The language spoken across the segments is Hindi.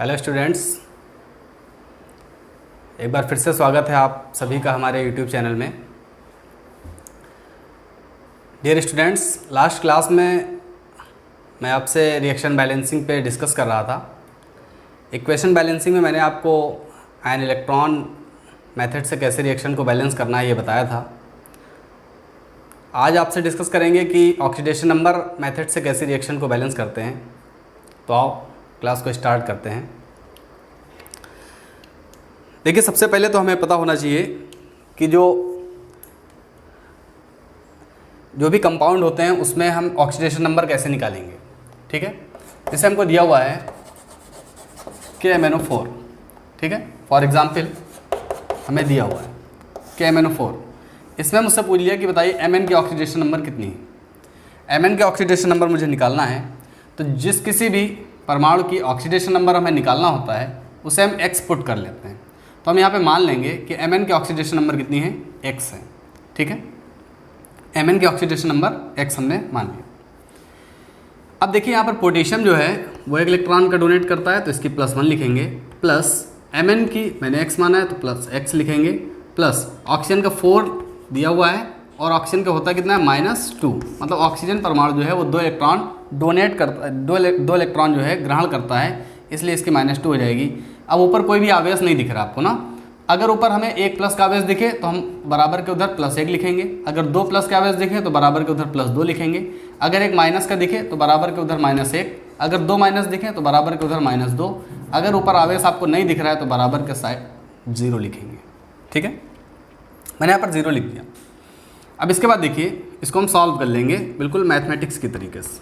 हेलो स्टूडेंट्स, एक बार फिर से स्वागत है आप सभी का हमारे यूट्यूब चैनल में। डियर स्टूडेंट्स, लास्ट क्लास में मैं आपसे रिएक्शन बैलेंसिंग पे डिस्कस कर रहा था। इक्वेशन बैलेंसिंग में मैंने आपको आयन इलेक्ट्रॉन मेथड से कैसे रिएक्शन को बैलेंस करना है ये बताया था। आज आपसे डिस्कस करेंगे कि ऑक्सीडेशन नंबर मेथड से कैसे रिएक्शन को बैलेंस करते हैं। तो आओ क्लास को स्टार्ट करते हैं। देखिए, सबसे पहले तो हमें पता होना चाहिए कि जो भी कंपाउंड होते हैं उसमें हम ऑक्सीडेशन नंबर कैसे निकालेंगे। ठीक है, जैसे हमको दिया हुआ है KMnO4। ठीक है, फॉर एग्जांपल हमें दिया हुआ है KMnO4। इसमें मुझसे पूछ लिया कि बताइए Mn की ऑक्सीडेशन नंबर कितनी है। Mn के ऑक्सीडेशन नंबर मुझे निकालना है, तो जिस किसी भी परमाणु की ऑक्सीडेशन नंबर हमें निकालना होता है उसे हम x पुट कर लेते हैं। तो हम यहाँ पे मान लेंगे कि Mn की ऑक्सीडेशन नंबर कितनी है, x है। ठीक है, Mn की ऑक्सीडेशन नंबर x हमने मान लिया। अब देखिए यहाँ पर पोटेशियम जो है वो एक इलेक्ट्रॉन का डोनेट करता है, तो इसकी +1 लिखेंगे, प्लस Mn की मैंने x माना है तो प्लस x लिखेंगे, प्लस ऑक्सीजन का 4 दिया हुआ है और ऑक्सीजन का होता है कितना है, -2। मतलब ऑक्सीजन परमाणु जो है वो 2 इलेक्ट्रॉन डोनेट करता है, दो इलेक्ट्रॉन जो है ग्रहण करता है, इसलिए इसकी -2 हो जाएगी। अब ऊपर कोई भी आवेश नहीं दिख रहा आपको ना। अगर ऊपर हमें 1 प्लस का आवेश दिखे तो हम बराबर के उधर +1 लिखेंगे, अगर 2 प्लस का आवेश दिखे तो बराबर के उधर +2 लिखेंगे, अगर एक माइनस का दिखे तो बराबर के उधर -1, अगर 2 माइनस दिखे तो बराबर के उधर -2, अगर ऊपर आवेश आपको नहीं दिख रहा है तो बराबर के साइड 0 लिखेंगे। ठीक है, मैंने यहाँ पर 0 लिख दिया। अब इसके बाद देखिए, इसको हम सॉल्व कर लेंगे बिल्कुल मैथमेटिक्स की तरीके से।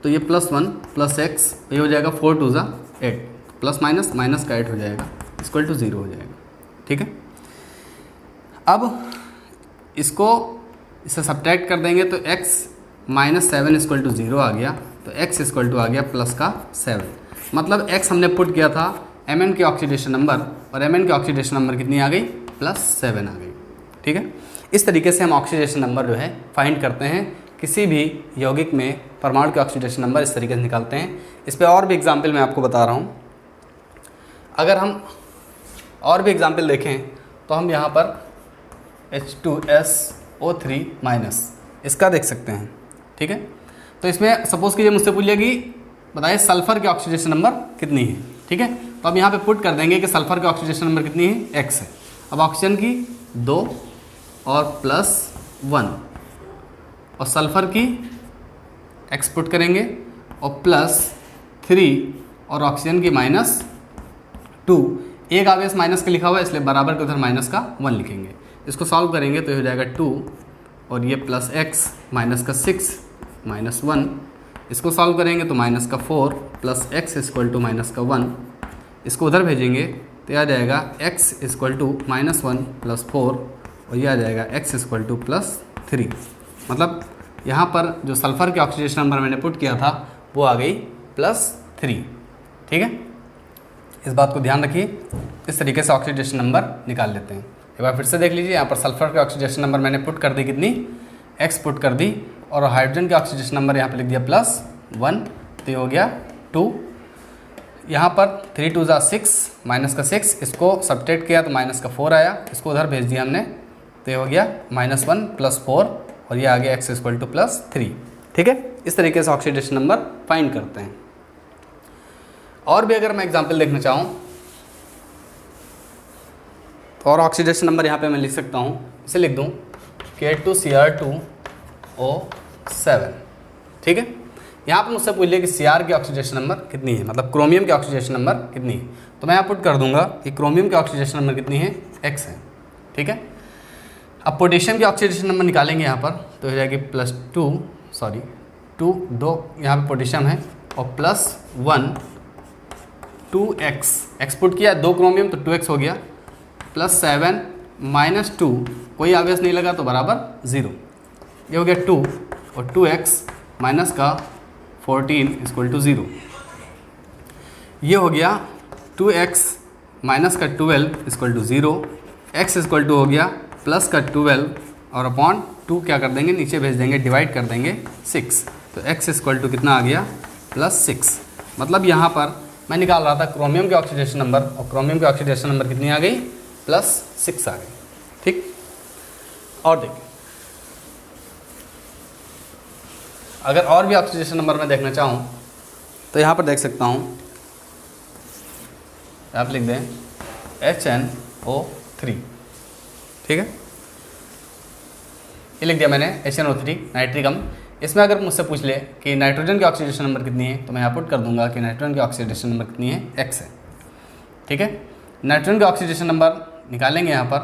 तो ये +1 + x, ये हो जाएगा 4 2 8, प्लस माइनस माइनस का 8 हो जाएगा, इक्वल टू 0 हो जाएगा। ठीक है, अब इसको इससे सब्ट्रैक्ट कर देंगे तो x -7 इक्वल टू 0 आ गया, तो x इक्वल टू आ गया +7। मतलब x हमने पुट किया था Mn की ऑक्सीडेशन नंबर, और Mn की ऑक्सीडेशन नंबर कितनी आ गई, +7 आ गई। ठीक है, इस तरीके से हम ऑक्सीडेशन नंबर जो है फाइंड करते हैं। किसी भी यौगिक में परमाणु के ऑक्सीडेशन नंबर इस तरीके से निकालते हैं। इस पर और भी एग्जाम्पल मैं आपको बता रहा हूँ। अगर हम और भी एग्जाम्पल देखें तो हम यहाँ पर H2SO3- इसका देख सकते हैं। ठीक है, तो इसमें सपोज कीजिए मुझसे पूछ लिया कि बताइए सल्फर की ऑक्सीडेशन नंबर कितनी है। ठीक है, तो अब यहाँ पे पुट कर देंगे कि सल्फर की ऑक्सीडेशन नंबर कितनी है, x है। अब ऑक्सीजन की 2 और +1, और सल्फर की x पुट करेंगे और +3 और ऑक्सीजन की -2। एक आवेश माइनस का लिखा हुआ है इसलिए बराबर के उधर -1 लिखेंगे। इसको सॉल्व करेंगे तो ये हो जाएगा 2 और ये +x -6 -1। इसको सॉल्व करेंगे तो -4 + x इक्वल टू -1। इसको उधर भेजेंगे तो यह आ जाएगा x इक्वल टू -1 + 4, और ये आ जाएगा x इक्वल टू +3। मतलब यहाँ पर जो सल्फ़र के ऑक्सीडेशन नंबर मैंने पुट किया था वो आ गई +3। ठीक है, इस बात को ध्यान रखिए। इस तरीके से ऑक्सीडेशन नंबर निकाल लेते हैं। एक बार फिर से देख लीजिए, यहाँ पर सल्फ़र के ऑक्सीडेशन नंबर मैंने पुट कर दी, कितनी, x पुट कर दी, और हाइड्रोजन के ऑक्सीडेशन नंबर यहाँ पर लिख दिया +1, तो ये हो गया 2। यहाँ पर 3 2 6 -6, इसको सब्ट्रैक्ट किया तो -4 आया, इसको उधर भेज दिया हमने, तो ये हो गया -1 + 4, और ये आ गया x इक्वल टू +3। ठीक है, इस तरीके से ऑक्सीडेशन नंबर फाइंड करते हैं। और भी अगर मैं एग्जांपल देखना चाहूँ तो और ऑक्सीडेशन नंबर यहाँ पे मैं लिख सकता हूँ। इसे लिख दूँ K2Cr2O7। ठीक है, यहाँ पर मुझसे पूछ लिया कि Cr की ऑक्सीडेशन नंबर कितनी है, मतलब क्रोमियम की ऑक्सीडेशन नंबर कितनी है। तो मैं यहाँ पुट कर दूंगा कि क्रोमियम की ऑक्सीडेशन नंबर कितनी है, x है। ठीक है, अब पोटेशियम की ऑक्सीडेशन नंबर निकालेंगे यहाँ पर, तो हो जाएगी +2 यहाँ पे पोटेशियम है, और +1 2x, x पुट किया 2 क्रोमियम तो 2x हो गया, +7 -2, कोई आवेश नहीं लगा तो बराबर 0, ये हो गया 2, और 2x माइनस का 14 इक्वल टू 0। ये हो गया 2x माइनस का 12 equal to 0, x equal to हो गया प्लस का 12 और अपॉन 2 क्या कर देंगे, नीचे भेज देंगे, डिवाइड कर देंगे 6, तो x इक्वल टू कितना आ गया, +6। मतलब यहाँ पर मैं निकाल रहा था क्रोमियम के ऑक्सीडेशन नंबर, और क्रोमियम के ऑक्सीडेशन नंबर कितनी आ गई, +6 आ गई। ठीक, और देखिए अगर और भी ऑक्सीडेशन नंबर मैं देखना चाहूँ तो यहाँ पर देख सकता हूँ, आप लिख दें HNO3। ठीक है, ये लिख दिया मैंने HNO3 नाइट्रिक अम्ल। इसमें अगर मुझसे पूछ ले कि नाइट्रोजन की ऑक्सीडेशन नंबर कितनी है, तो मैं यहाँ पुट कर दूंगा कि नाइट्रोजन की ऑक्सीडेशन नंबर कितनी है, X है। ठीक है, नाइट्रोजन की ऑक्सीडेशन नंबर निकालेंगे यहाँ पर,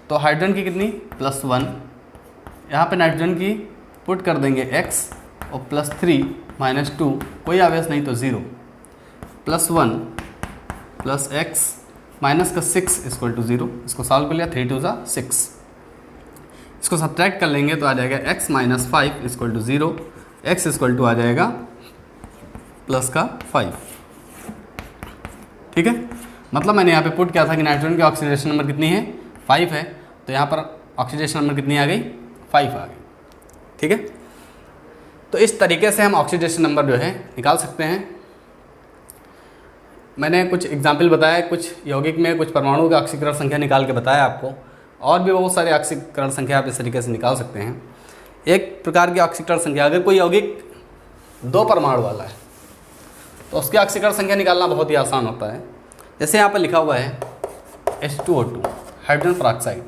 तो हाइड्रोजन की कितनी, +1, यहाँ पे नाइट्रोजन की पुट कर देंगे X, और +3 -2, कोई आवेश नहीं तो 0, +1 + x माइनस का 6 = 0। इसको सॉल्व कर लिया, 3 2 6, इसको सब्ट्रैक्ट कर लेंगे तो आ जाएगा x - 5 = 0, x = आ जाएगा +5। ठीक है, मतलब मैंने यहाँ पे पुट किया था कि नाइट्रोजन की ऑक्सीडेशन नंबर कितनी है, 5 है, तो यहाँ पर ऑक्सीडेशन नंबर कितनी आ गई, 5 आ गई। ठीक है, तो इस तरीके से हम ऑक्सीडेशन नंबर जो है निकाल सकते हैं। मैंने कुछ एग्जाम्पल बताया, कुछ यौगिक में कुछ परमाणु की ऑक्सीकरण संख्या निकाल के बताया आपको, और भी बहुत सारे ऑक्सीकरण संख्या आप इस तरीके से निकाल सकते हैं। एक प्रकार की ऑक्सीकरण संख्या, अगर कोई यौगिक 2 परमाणु वाला है तो उसकी ऑक्सीकरण संख्या निकालना बहुत ही आसान होता है। जैसे यहाँ पर लिखा हुआ है H2O2 हाइड्रोजन परऑक्साइड,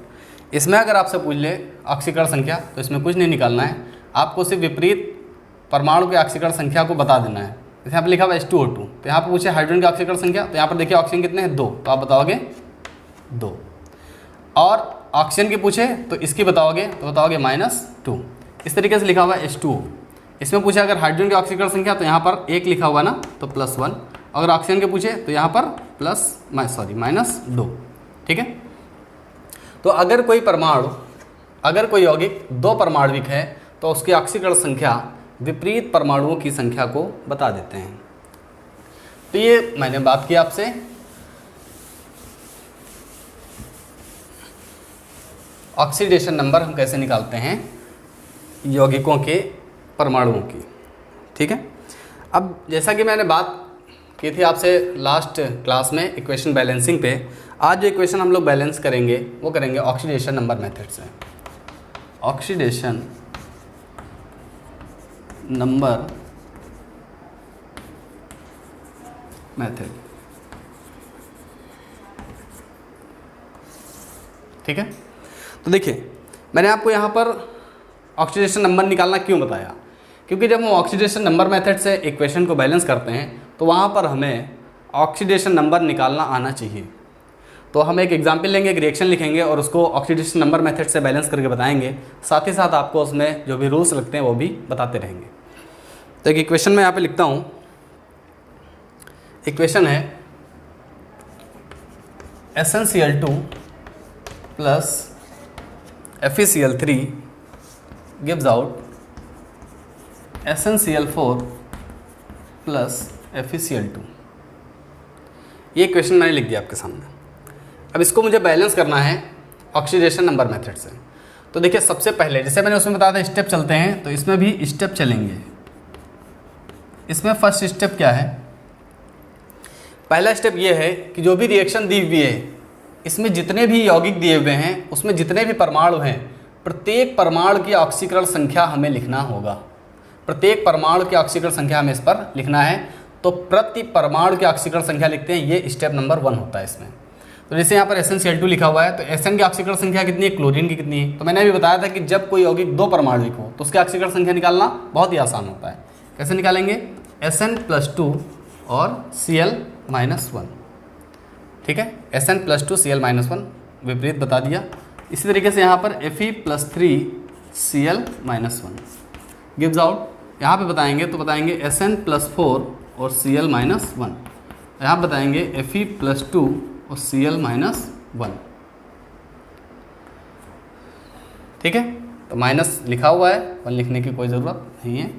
इसमें अगर आपसे पूछ ले ऑक्सीकरण संख्या तो इसमें कुछ नहीं निकालना है, आपको सिर्फ विपरीत परमाणु की ऑक्सीकरण संख्या को बता देना है। जैसे यहाँ पर लिखा हुआ है H2O2, तो यहाँ पर पूछे हाइड्रोजन की ऑक्सीकरण संख्या, तो यहाँ पर देखिए ऑक्सीजन कितने हैं, 2, तो आप बताओगे 2, और ऑक्सीजन की पूछे तो इसकी बताओगे तो बताओगे -2। इस तरीके से लिखा हुआ है H2O। इसमें पूछे अगर हाइड्रोजन की ऑक्सीकरण संख्या, तो यहाँ पर 1 लिखा हुआ ना, तो +1, अगर ऑक्सीजन के पूछे तो यहाँ पर -2। ठीक है, तो अगर कोई परमाणु, अगर कोई यौगिक 2 परमाणुविक है तो उसकी ऑक्सीकरण संख्या विपरीत परमाणुओं की संख्या को बता देते हैं। तो ये मैंने बात की आपसे। ऑक्सीडेशन नंबर हम कैसे निकालते हैं यौगिकों के, परमाणुओं की। ठीक है, अब जैसा कि मैंने बात की थी आपसे लास्ट क्लास में इक्वेशन बैलेंसिंग पे, आज जो इक्वेशन हम लोग बैलेंस करेंगे वो करेंगे ऑक्सीडेशन नंबर मेथड से। Oxidation number method. ठीक है, तो देखिए मैंने आपको यहाँ पर ऑक्सीडेशन नंबर निकालना क्यों बताया, क्योंकि जब हम ऑक्सीडेशन नंबर मेथड से इक्वेशन को बैलेंस करते हैं तो वहाँ पर हमें ऑक्सीडेशन नंबर निकालना आना चाहिए। तो हम एक एग्जाम्पल लेंगे, एक रिएक्शन लिखेंगे और उसको ऑक्सीडेशन नंबर मेथड से बैलेंस करके बताएंगे, साथ ही साथ आपको उसमें जो भी रूल्स लगते हैं वो भी बताते रहेंगे। तो एक इक्वेशन मैं यहाँ पे लिखता हूँ, इक्वेशन है SnCl2 + FeCl3 gives out SnCl4 + FeCl2। ये इक्वेशन मैंने लिख दिया आपके सामने। अब इसको मुझे बैलेंस करना है ऑक्सीडेशन नंबर मेथड से। तो देखिए सबसे पहले जैसे मैंने उसमें बताया था स्टेप चलते हैं, तो इसमें भी स्टेप चलेंगे। इसमें फर्स्ट स्टेप क्या है, पहला स्टेप ये है कि जो भी रिएक्शन दी हुई है इसमें जितने भी यौगिक दिए हुए हैं उसमें जितने भी परमाणु हैं, प्रत्येक परमाणु की ऑक्सीकरण संख्या हमें लिखना होगा। प्रत्येक परमाणु की ऑक्सीकरण संख्या हमें इस पर लिखना है। तो प्रति परमाणु की ऑक्सीकरण संख्या लिखते हैं, ये स्टेप नंबर 1 होता है इसमें। तो जैसे यहाँ पर SnCl2 लिखा हुआ है, तो Sn की ऑक्सीकरण संख्या कितनी है, क्लोरीन की कितनी है। तो मैंने अभी बताया था कि जब कोई यौगिक 2 परमाणुविक हो तो उसकी ऑक्सीकरण संख्या निकालना बहुत ही आसान होता है। कैसे निकालेंगे, Sn+2 और Cl-1। ठीक है, Sn+2 Cl-1 विपरीत बता दिया। इसी तरीके से यहाँ पर Fe+3 Cl-1 गिव्स आउट, यहाँ पे बताएंगे तो बताएंगे Sn+4 और Cl-1, यहाँ बताएंगे Fe+2 और Cl-1। ठीक है, तो माइनस लिखा हुआ है, 1 लिखने की कोई ज़रूरत नहीं है।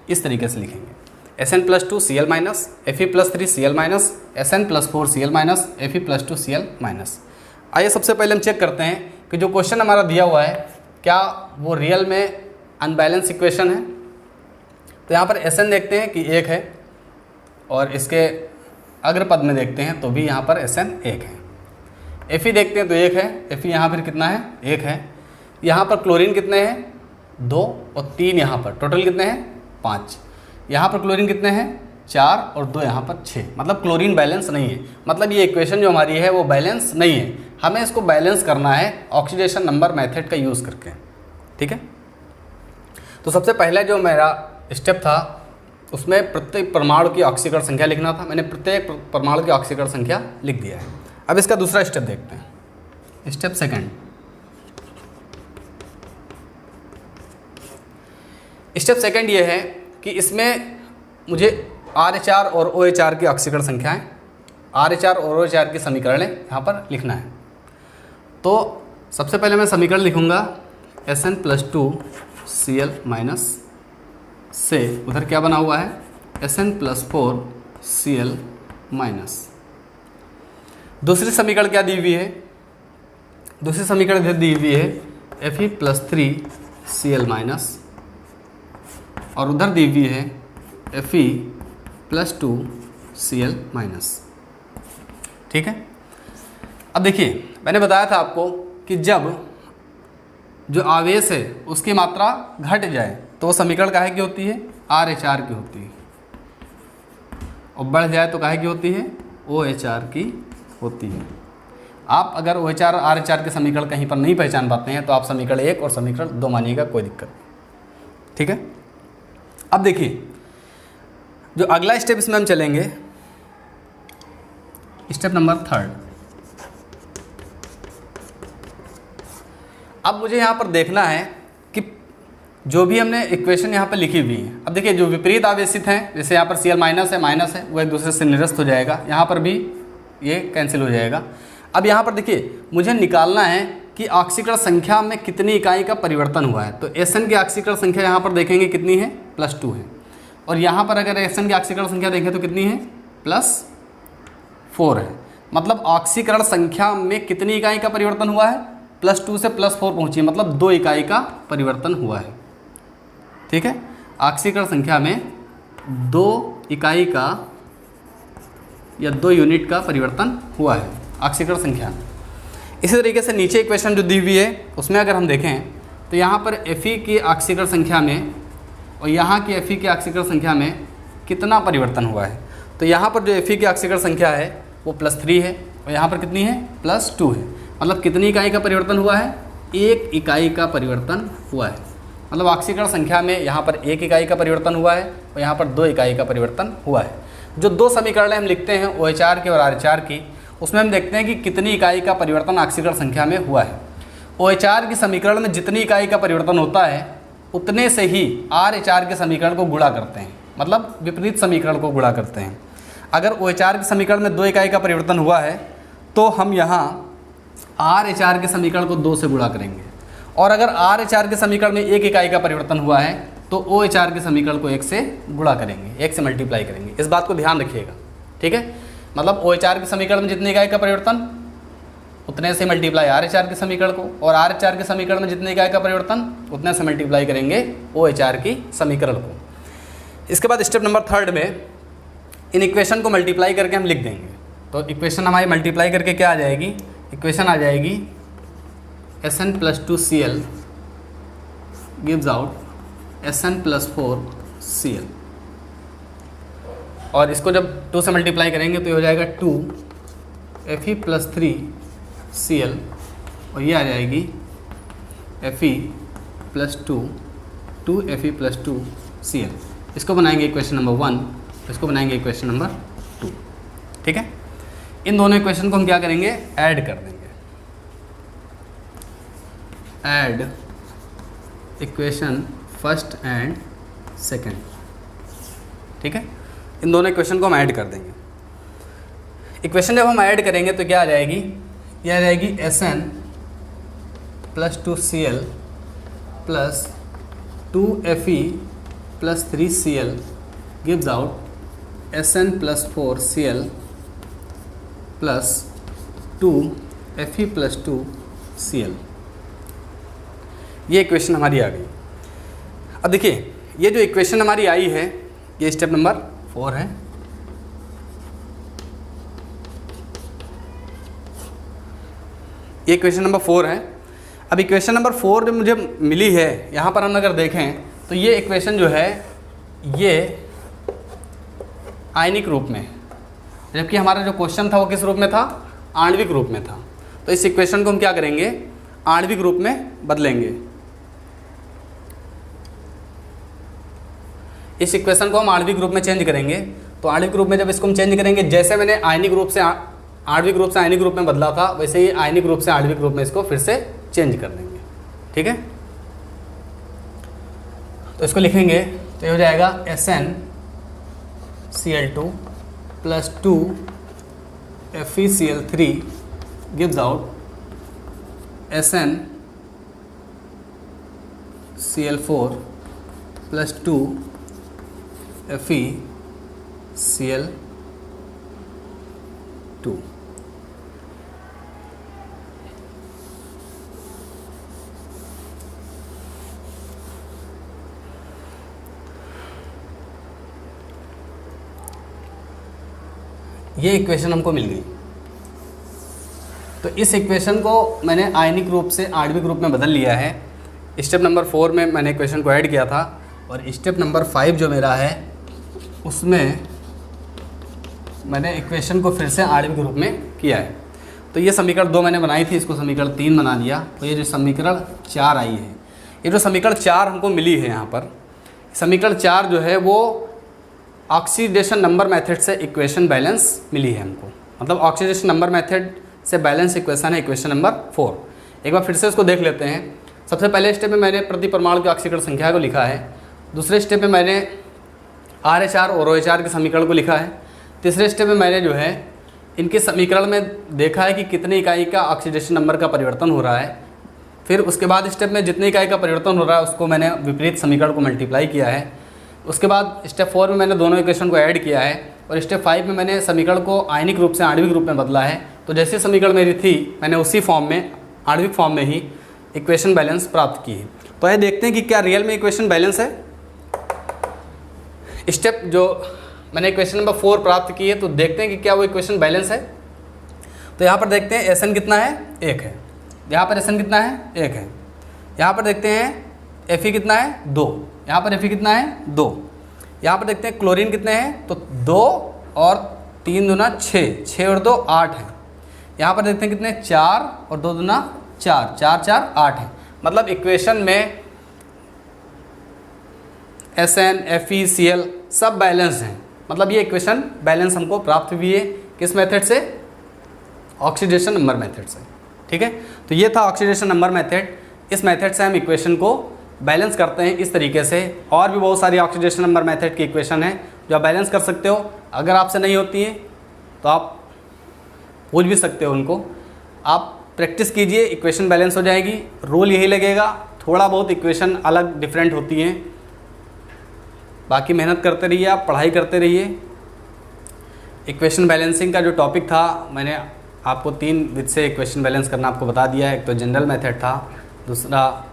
इस तरीके से लिखेंगे Sn+2 Cl-, Fe+3 Cl-, Sn+4 Cl-, Fe+2 Cl-। आइए सबसे पहले हम चेक करते हैं कि जो क्वेश्चन हमारा दिया हुआ है क्या वो रियल में अनबैलेंस इक्वेशन है। तो यहाँ पर Sn देखते हैं कि 1 है और इसके अग्र पद में देखते हैं तो भी यहाँ पर SN 1 है। Fe देखते हैं तो 1 है, Fe यहाँ पर कितना है 1 है। यहाँ पर क्लोरीन कितने हैं 2 और 3 यहाँ पर, टोटल कितने हैं 5। यहाँ पर क्लोरीन कितने हैं 4 और 2 यहाँ पर 6, मतलब क्लोरीन बैलेंस नहीं है। मतलब ये इक्वेशन जो हमारी है वो बैलेंस नहीं है, हमें इसको बैलेंस करना है ऑक्सीडेशन नंबर मेथड का यूज़ करके। ठीक है, तो सबसे पहला जो मेरा स्टेप था उसमें प्रत्येक परमाणु की ऑक्सीकरण संख्या लिखना था। मैंने प्रत्येक परमाणु की ऑक्सीकरण संख्या लिख दिया है। अब इसका दूसरा स्टेप देखते हैं, स्टेप सेकंड। स्टेप सेकंड ये है कि इसमें मुझे RH और OH की ऑक्सीकरण संख्याएं, RH और OH की समीकरणें यहाँ पर लिखना है। तो सबसे पहले मैं समीकरण लिखूँगा SN+2 Cl माइनस से उधर क्या बना हुआ है SN+4 Cl माइनस। दूसरी समीकरण क्या दी हुई है, दूसरी समीकरण इधर दी हुई है Fe+3 Cl माइनस और उधर दी हुई है Fe+2 Cl माइनस। ठीक है, अब देखिए मैंने बताया था आपको कि जब जो आवेश है उसकी मात्रा घट जाए तो वो समीकरण काहे की होती है RH की होती है, और बढ़ जाए तो काहे की होती है OH की होती है। आप अगर OH और RH के समीकरण कहीं पर नहीं पहचान पाते हैं तो आप समीकरण 1 और समीकरण 2 मानिएगा, कोई दिक्कत नहीं। ठीक है, अब देखिए जो अगला स्टेप इसमें हम चलेंगे, स्टेप नंबर 3। अब मुझे यहाँ पर देखना है कि जो भी हमने इक्वेशन यहाँ पर लिखी हुई है, अब देखिए जो विपरीत आवेशित हैं, जैसे यहाँ पर Cl माइनस है वो एक दूसरे से निरस्त हो जाएगा, यहाँ पर भी ये कैंसिल हो जाएगा। अब यहाँ पर देखिए मुझे निकालना है कि ऑक्सीकरण संख्या में कितनी इकाई का परिवर्तन हुआ है। तो SN की ऑक्सीकरण संख्या यहाँ पर देखेंगे कितनी है +2 है, और यहाँ पर अगर SN की ऑक्सीकरण संख्या देखें तो कितनी है +4 है। मतलब ऑक्सीकरण संख्या में कितनी इकाई का परिवर्तन हुआ है, +2 से +4 पहुँची, मतलब 2 इकाई का परिवर्तन हुआ है। ठीक है, ऑक्सीकरण संख्या में 2 इकाई का या 2 यूनिट का परिवर्तन हुआ है ऑक्सीकरण संख्या। इसी तरीके से नीचे इक्वेशन जो दी हुई है उसमें अगर हम देखें तो यहाँ पर Fe की ऑक्सीकरण संख्या में और यहाँ की Fe की ऑक्सीकरण संख्या में कितना परिवर्तन हुआ है। तो यहाँ पर जो Fe की ऑक्सीकरण संख्या है वो +3 है और यहाँ पर कितनी है +2 है। मतलब कितनी इकाई का परिवर्तन हुआ है, 1 इकाई का परिवर्तन हुआ है। मतलब ऑक्सीकरण संख्या में यहाँ पर 1 इकाई का परिवर्तन हुआ है और यहाँ पर 2 इकाई का परिवर्तन हुआ है। जो 2 समीकरण हम लिखते हैं OH की और RH की, उसमें हम देखते हैं कि कितनी इकाई का परिवर्तन ऑक्सीकरण संख्या में हुआ है। OH की समीकरण में जितनी इकाई का परिवर्तन होता है उतने से ही RH के समीकरण को गुणा करते हैं, मतलब विपरीत समीकरण को गुणा करते हैं। अगर OH के समीकरण में 2 इकाई का परिवर्तन हुआ है तो हम यहाँ RH के समीकरण को 2 से गुणा करेंगे, और अगर RH के समीकरण में 1 इकाई का परिवर्तन हुआ है तो OH के समीकरण को 1 से गुणा करेंगे, 1 से मल्टीप्लाई करेंगे। इस बात को ध्यान रखिएगा। ठीक है, मतलब OH के समीकरण में जितनी इकाई का परिवर्तन उतने से मल्टीप्लाई RH के समीकरण को, और RH के समीकरण में जितनी इकाई का परिवर्तन उतने से मल्टीप्लाई करेंगे OH की समीकरण को। इसके बाद स्टेप नंबर 3 में इन इक्वेशन को मल्टीप्लाई करके हम लिख देंगे। तो इक्वेशन हमारी मल्टीप्लाई करके क्या आ जाएगी, इक्वेशन आ जाएगी SN+2 Cl gives out SN+4 Cl, और इसको जब 2 से मल्टीप्लाई करेंगे तो ये हो जाएगा 2 Fe+3 Cl, और ये आ जाएगी Fe+2 2 Fe+2 Cl। इसको बनाएंगे इक्वेशन नंबर 1, इसको बनाएंगे इक्वेशन नंबर 2। ठीक है, इन दोनों इक्वेशन को हम क्या करेंगे, ऐड कर देंगे। Add equation first and second. ठीक है, इन दोनों इक्वेशन को हम ऐड कर देंगे। इक्वेशन जब हम ऐड करेंगे तो क्या आ जाएगी, यह आ जाएगी SN+2 Cl plus 2 Fe+3 Cl gives out SN+4 Cl plus 2 Fe+2 Cl। ये इक्वेशन हमारी आ गई। अब देखिए ये जो इक्वेशन हमारी आई है ये स्टेप नंबर 4 है, ये इक्वेशन नंबर 4 है। अब इक्वेशन नंबर 4 जो मुझे मिली है, यहाँ पर हम अगर देखें तो ये इक्वेशन जो है ये आयनिक रूप में, जबकि हमारा जो क्वेश्चन था वो किस रूप में था, आणविक रूप में था। तो इस इक्वेशन को हम क्या करेंगे, आणविक रूप में बदलेंगे। इस इक्वेशन को हम आणविक रूप में चेंज करेंगे। तो आणविक रूप में जब इसको हम चेंज करेंगे, जैसे मैंने आयनिक रूप से आणविक रूप से आयनिक रूप में बदला था, वैसे ही आयनिक रूप से आणविक रूप में इसको फिर से चेंज कर देंगे। ठीक है, तो इसको लिखेंगे तो ये हो जाएगा SnCl2 + 2 FeCl3 gives out SnCl4 + 2 FeCl2। ये इक्वेशन हमको मिल गई। तो इस इक्वेशन को मैंने आयनिक रूप से आणविक रूप में बदल लिया है। स्टेप नंबर 4 में मैंने इक्वेशन को ऐड किया था, और स्टेप नंबर 5 जो मेरा है उसमें मैंने इक्वेशन को फिर से आणविक रूप में किया है। तो ये समीकरण 2 मैंने बनाई थी, इसको समीकरण 3 बना दिया। तो ये जो समीकरण 4 आई है, ये जो समीकरण 4 हमको मिली है यहाँ पर, समीकरण 4 जो है वो ऑक्सीडेशन नंबर मेथड से इक्वेशन बैलेंस मिली है हमको। मतलब ऑक्सीडेशन नंबर मेथड से बैलेंस इक्वेशन है इक्वेशन नंबर 4। एक बार फिर से इसको देख लेते हैं। सबसे पहले स्टेप में मैंने प्रति परमाणु की ऑक्सीकरण संख्या को लिखा है। दूसरे स्टेप में मैंने RH और OH के समीकरण को लिखा है। तीसरे स्टेप में मैंने जो है इनके समीकरण में देखा है कि कितनी इकाई का ऑक्सीडेशन नंबर का परिवर्तन हो रहा है। फिर उसके बाद स्टेप में जितनी इकाई का परिवर्तन हो रहा है उसको मैंने विपरीत समीकरण को मल्टीप्लाई किया है। उसके बाद स्टेप 4 में मैंने दोनों इक्वेशन को ऐड किया है, और स्टेप 5 में मैंने समीकरण को आयनिक रूप से आणविक रूप में बदला है। तो जैसे समीकरण मेरी थी, मैंने उसी फॉर्म में, आणविक फॉर्म में ही इक्वेशन बैलेंस प्राप्त की है। तो ये देखते हैं कि क्या रियल में इक्वेशन बैलेंस है। स्टेप जो मैंने इक्वेशन नंबर 4 प्राप्त की है, तो देखते हैं कि क्या वो इक्वेशन बैलेंस है। तो यहाँ पर देखते हैं Sn कितना है, 1 है। यहाँ पर Sn कितना है, 1 है। यहाँ पर देखते हैं Fe कितना है, 2। यहाँ पर Fe कितना है, 2। यहाँ पर देखते हैं क्लोरीन कितने हैं, तो 2 और 3 दूना 6, 6 और 2 8 है। यहाँ पर देखते हैं कितने, 4 और 2 दूना 4, 4 4 8 है। मतलब इक्वेशन में Sn, Fe, Cl सब बैलेंस हैं। मतलब ये इक्वेशन बैलेंस हमको प्राप्त हुई है किस मेथड से, ऑक्सीडेशन नंबर मेथड से। ठीक है, तो ये था ऑक्सीडेशन नंबर मेथड। इस मेथड से हम इक्वेशन को बैलेंस करते हैं इस तरीके से। और भी बहुत सारी ऑक्सीडेशन नंबर मेथड की इक्वेशन है जो आप बैलेंस कर सकते हो। अगर आपसे नहीं होती है तो आप पूछ भी सकते हो उनको। आप प्रैक्टिस कीजिए, इक्वेशन बैलेंस हो जाएगी। रूल यही लगेगा, थोड़ा बहुत इक्वेशन अलग डिफरेंट होती हैं, बाकी मेहनत करते रहिए, आप पढ़ाई करते रहिए। इक्वेशन बैलेंसिंग का जो टॉपिक था, मैंने आपको 3 विध से इक्वेशन बैलेंस करना आपको बता दिया है। एक तो जनरल मेथड था, दूसरा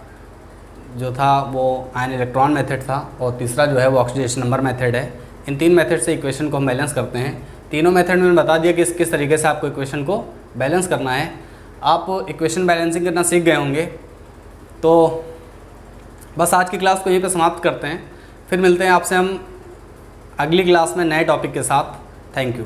जो था वो आयन इलेक्ट्रॉन मेथड था, और तीसरा जो है वो ऑक्सीडेशन नंबर मेथड है। इन 3 मेथड से इक्वेशन को हम बैलेंस करते हैं। तीनों मेथड में मैंने बता दिया कि किस तरीके से आपको इक्वेशन को बैलेंस करना है। आप इक्वेशन बैलेंसिंग करना सीख गए होंगे। तो बस आज की क्लास को यहीं पे समाप्त करते हैं, फिर मिलते हैं आपसे हम अगली क्लास में नए टॉपिक के साथ। Thank you.